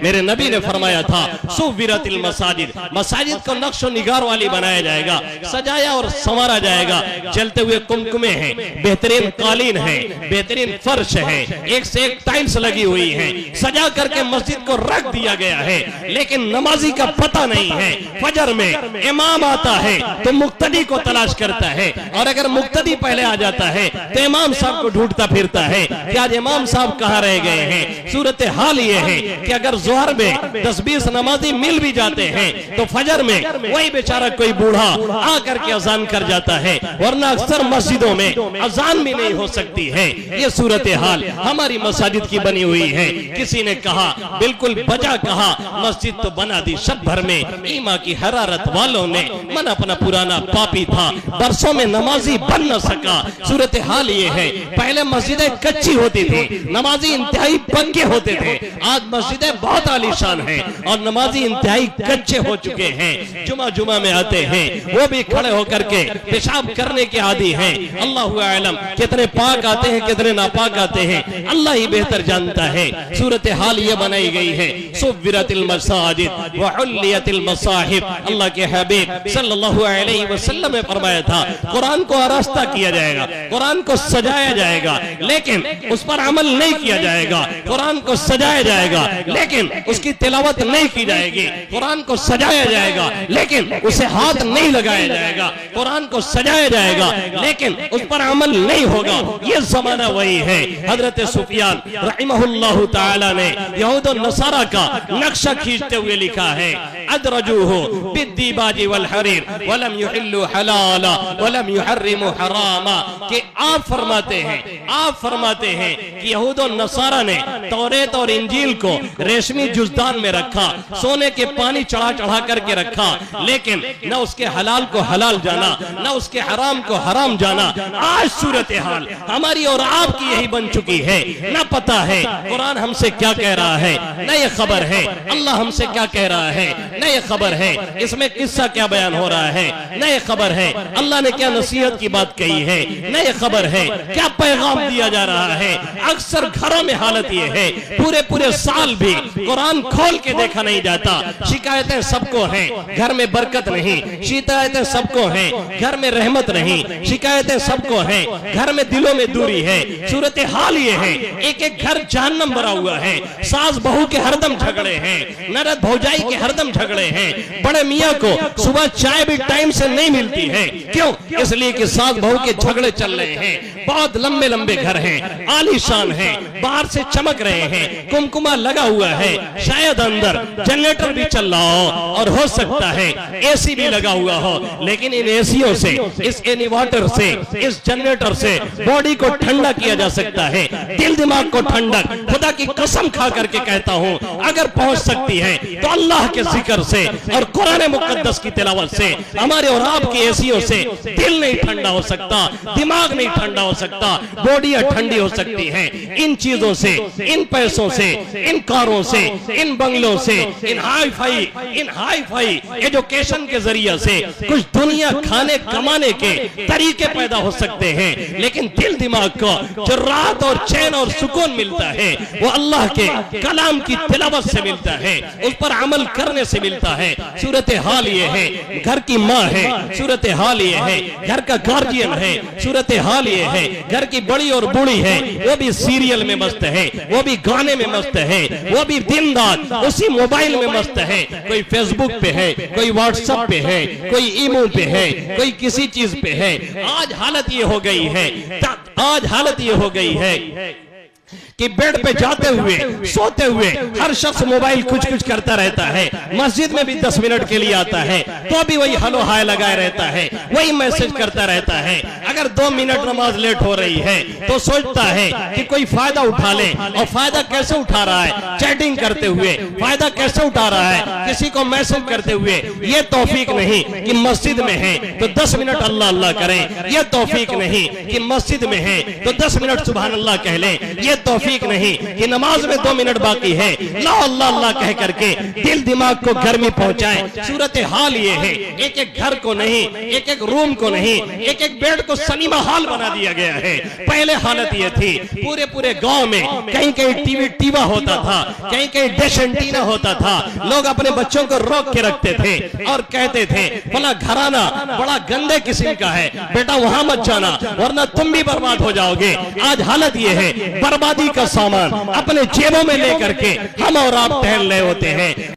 मेरे नबी ने फरमाया था सुविरतिल मसाजिद, मसाजिद को नक्शो निगार वाली बनाया जाएगा, सजाया और संवारा जाएगा। चलते हुए कुमकुमे हैं, बेहतरीन कालीन है, बेहतरीन फर्श है, एक से एक टाइल्स लगी हुई है, सजा करके मस्जिद को रख दिया गया है। लेकिन नमाजी का पता नहीं है। फजर में इमाम आता है तो मुक्तदी को तलाश करता है, और अगर मुक्तदी पहले आ जाता है तो इमाम साहब को ढूंढता फिरता है कि आज इमाम साहब कहाँ रह गए हैं। सूरत हाल ये है कि अगर जोहर में 10-20 नमाजी मिल भी जाते हैं तो फजर में वही बेचारा कोई बूढ़ा आकर के अजान कर जाता है, वरना अक्सर मस्जिदों में अजान भी नहीं हो सकती है। ये सूरत हाल हमारी मसाजिद की बनी हुई है। किसी ने कहा, बिल्कुल बजा कहा, मस्जिद तो बना दी शब भर में, ईमा की हरारत वालों ने, मन अपना पुराना पापी था, बरसों में नमाजी बन न सका। सूरत हाल ये है, पहले मस्जिदें कच्ची होती थी, नमाजी इंतहाई पक्के होते थे। आज मस्जिदें बहुत आलीशान हैं और नमाजी इंतहाई कच्चे हो चुके हैं। जुमा जुमा में आते हैं, वो भी खड़े होकर के पेशाब करने के आदी हैं। अल्लाहु आलम कितने पाक आते हैं, कितने नापाक आते हैं, अल्लाह ही बेहतर जानता है। सूरत हाल ये बनाई गई है, सुविरतिल मसाजिद व उल्लियतिल मसाहिब। अल्लाह के हबीब सल्लल्लाहु अलैहि वसल्लम ने फरमाया था, कुरान को आरास्ता किया जाएगा, कुरान को सजाया जाएगा, लेकिन उस पर अमल नहीं किया जाएगा। कुरान को सजाया जाएगा लेकिन उसकी तिलावत नहीं की जाएगी। कुरान को सजाया जाएगा लेकिन उसे हाथ नहीं लगाया जाएगा। कुरान को सजाया जाएगा लेकिन उस पर अमल नहीं होगा। ये जमाना वही है। हजरत सुफियान रहमहुल्लाहु ताला ने यहूद और नसारा का नक्शा खींचते हुए लिखा है, अदरजूहु बिद्दीबाजी वल हरीर वलम युहिल्लु हलाला वलम युहर्रिमु हरामा। कि आप फरमाते हैं कि यहूद और नसारा ने तौरेत और इंजील को रेशमी जुजदान में रखा, सोने के पानी चढ़ा चढ़ा करके रखा, लेकिन न उसके हलाल को हलाल जाना, न उसके हराम को हराम जाना। आज सूरत हाल हमारी और आपकी यही बन चुकी है। न पता है कुरान हमसे क्या कह रहा है, न ये खबर है अल्लाह हमसे क्या कह रहा है, न ये खबर है इसमें किस्सा क्या बयान हो रहा है, न ये खबर है अल्लाह ने क्या नसीहत की बात कही है, न ये खबर है क्या पैगाम दिया जा रहा है। अक्सर घरों में हालत ये है, पूरे साल भी कुरान खोल के देखा नहीं जाता। शिकायतें सबको हैं, घर में बरकत नहीं। शिकायतें सबको हैं, घर में रहमत नहीं। शिकायतें सबको हैं, घर में दिलों में दूरी है। सूरत हाल ये है, एक एक घर जहन्नम भरा हुआ है। सास बहू के हरदम झगड़े हैं, ननद भौजाई के हरदम झगड़े हैं। बड़े मियाँ को सुबह चाय भी टाइम से नहीं मिलती है। क्यों? इसलिए कि सास बहू के झगड़े चल रहे हैं। बहुत लंबे लंबे घर हैं, आलीशान हैं, बाहर से चमक रहे हैं, कुमकुमा लगा हुआ है, शायद अंदर जनरेटर भी चल रहा हो और हो सकता है एसी भी लगा हुआ हो, लेकिन इन एसीओ से, इस इन्वर्टर से, इस जनरेटर से बॉडी को ठंडा किया जा सकता है। दिल दिमाग को ठंडक खुदा की कसम खा करके कहता हूँ, अगर पहुंच सकती है तो अल्लाह के जिक्र से और कुरान मुकद्दस की तिलावत से। हमारे और आपके एसीओ से दिल नहीं ठंडा हो सकता, दिमाग नहीं ठंडा हो सकता, बॉडी ठंडी हो सकती है। इन चीजों से, इन पैसों से, इन कारों से, इन बंगलों से, इन हाई फाई एजुकेशन के जरिए से कुछ दुनिया खाने कमाने के तरीके पैदा हो सकते हैं, लेकिन दिल दिमाग को जो राहत और चैन और सुकून मिलता है वो अल्लाह के कलाम की तिलावत से मिलता है, उस पर अमल करने से मिलता है। सूरत हाल ये है, घर की माँ है, सूरत हाल ये है, घर का गार्जियन है, सूरत हाल ये है, घर की बड़ी और बूढ़ी है, वो भी सीरियल में मस्त है, वो भी गाने में मस्त है, वो भी दिन रात उसी मोबाइल में मस्त है। कोई फेसबुक पे है, कोई व्हाट्सएप पे है, कोई ईमो पे है, कोई किसी चीज पे है। आज हालत ये हो गई है कि बेड पे जाते हुए, सोते हुए हर शख्स मोबाइल कुछ कुछ करता रहता है। मस्जिद में भी 10 मिनट के लिए आता है तो भी वही हेलो हाय लगाए रहता है, वही मैसेज करता रहता है। अगर 2 मिनट नमाज लेट हो रही है तो सोचता है कि कोई फायदा उठा ले, और फायदा कैसे उठा रहा है? चैटिंग करते हुए। फायदा कैसे उठा रहा है? किसी को मैसेज करते हुए। ये तौफीक नहीं कि मस्जिद में है तो 10 मिनट अल्लाह अल्लाह करें, ये तौफीक नहीं कि मस्जिद में है तो 10 मिनट सुभान अल्लाह कह लें, ये तौफीक तौफीक नहीं कि नमाज में 2 मिनट बाकी है ला अल्लाह अल्लाह कह करके दिल दिमाग को गर्मी पहुंचाए। सूरत हाल ये है, एक एक घर को नहीं, एक एक रूम को नहीं, एक एक बेड को सिनेमा हॉल बना दिया गया है। पहले हालत ये थी, पूरे पूरे गांव में कहीं कहीं टीवी टीवा होता था, कहीं कहीं डिश एंटीना होता था। लोग अपने बच्चों को रोक के रखते थे और कहते थे फला घराना बड़ा गंदे किस्म का है, बेटा वहां मत जाना वरना तुम भी बर्बाद हो जाओगे। आज हालत ये है, बर्बादी का सामान अपने जेबों में लेकर के हम और आप टहल रहे होते हैं।